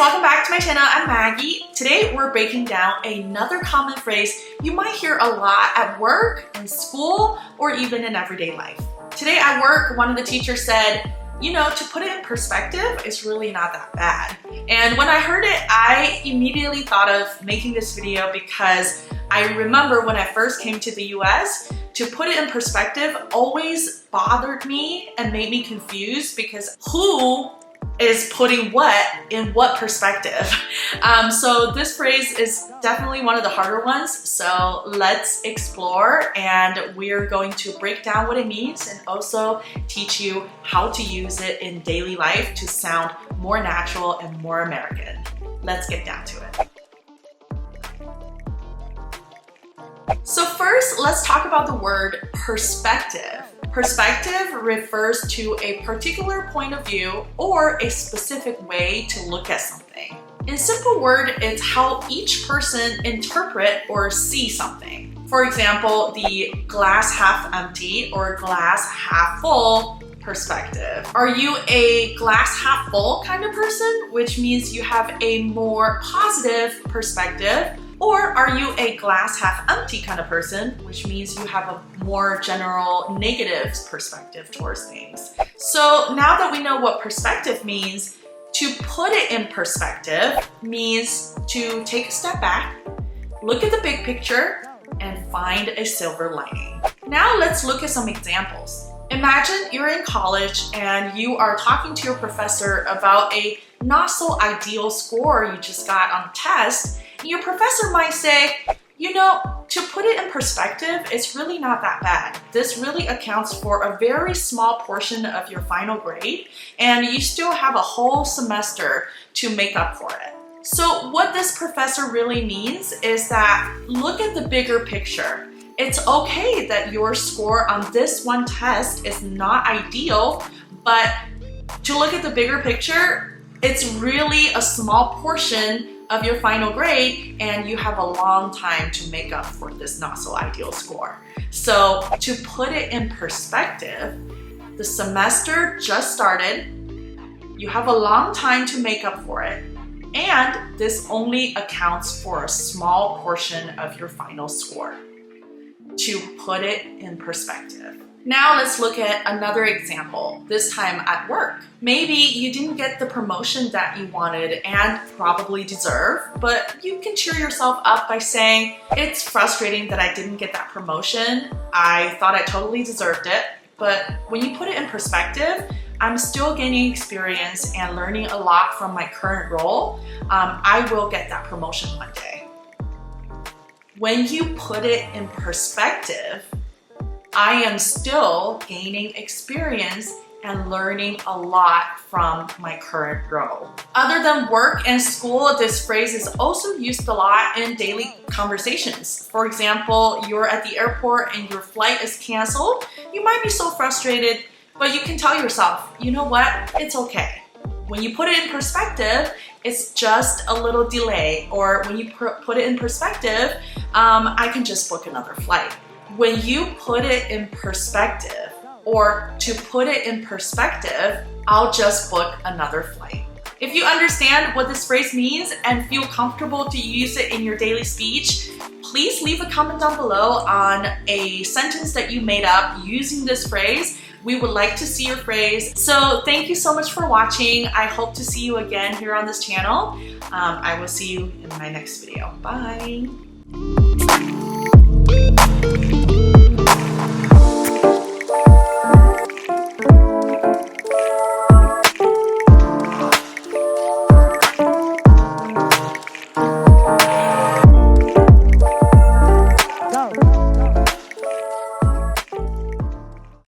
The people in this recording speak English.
welcome back to my channel. I'm Maggie. Today we're breaking down another common phrase you might hear a lot at work, in school, or even in everyday life. Today at work, one of the teachers said, you know, to put it in perspective, it's really not that bad. And when I heard it, I immediately thought of making this video because I remember when I first came to the US, to put it in perspective always bothered me and made me confused because who is putting what in what perspective? So this phrase is definitely one of the harder ones. So let's explore, and we're going to break down what it means and also teach you how to use it in daily life to sound more natural and more American. Let's get down to it. So first, let's talk about the word perspective. Perspective refers to a particular point of view or a specific way to look at something. In simple word, it's how each person interpret or see something. For example, the glass half empty or glass half full perspective. Are you a glass half full kind of person, which means you have a more positive perspective? Or are you a glass half empty kind of person, which means you have a more general negative perspective towards things? So now that we know what perspective means, to put it in perspective means to take a step back, look at the big picture, and find a silver lining. Now let's look at some examples. Imagine you're in college and you are talking to your professor about a not so ideal score you just got on a test. Your professor might say, you know, to put it in perspective, it's really not that bad. This really accounts for a very small portion of your final grade, and you still have a whole semester to make up for it. So what this professor really means is that look at the bigger picture. It's okay that your score on this one test is not ideal, but to look at the bigger picture, it's really a small portion of your final grade, and you have a long time to make up for this not so ideal score. So to put it in perspective, the semester just started, you have a long time to make up for it, and this only accounts for a small portion of your final score. To put it in perspective. Now let's look at another example, this time at work. Maybe you didn't get the promotion that you wanted and probably deserve, but you can cheer yourself up by saying, it's frustrating that I didn't get that promotion. I thought I totally deserved it, but when you put it in perspective, I'm still gaining experience and learning a lot from my current role. I will get that promotion one day. When you put it in perspective, I am still gaining experience and learning a lot from my current role. Other than work and school, this phrase is also used a lot in daily conversations. For example, you're at the airport and your flight is canceled. You might be so frustrated, but you can tell yourself, you know what, it's okay. When you put it in perspective, it's just a little delay, or when you put it in perspective, I can just book another flight. When you put it in perspective, or to put it in perspective, I'll just book another flight. If you understand what this phrase means and feel comfortable to use it in your daily speech, please leave a comment down below on a sentence that you made up using this phrase. We would like to see your phrase. So thank you so much for watching. I hope to see you again here on this channel. I will see you in my next video. Bye.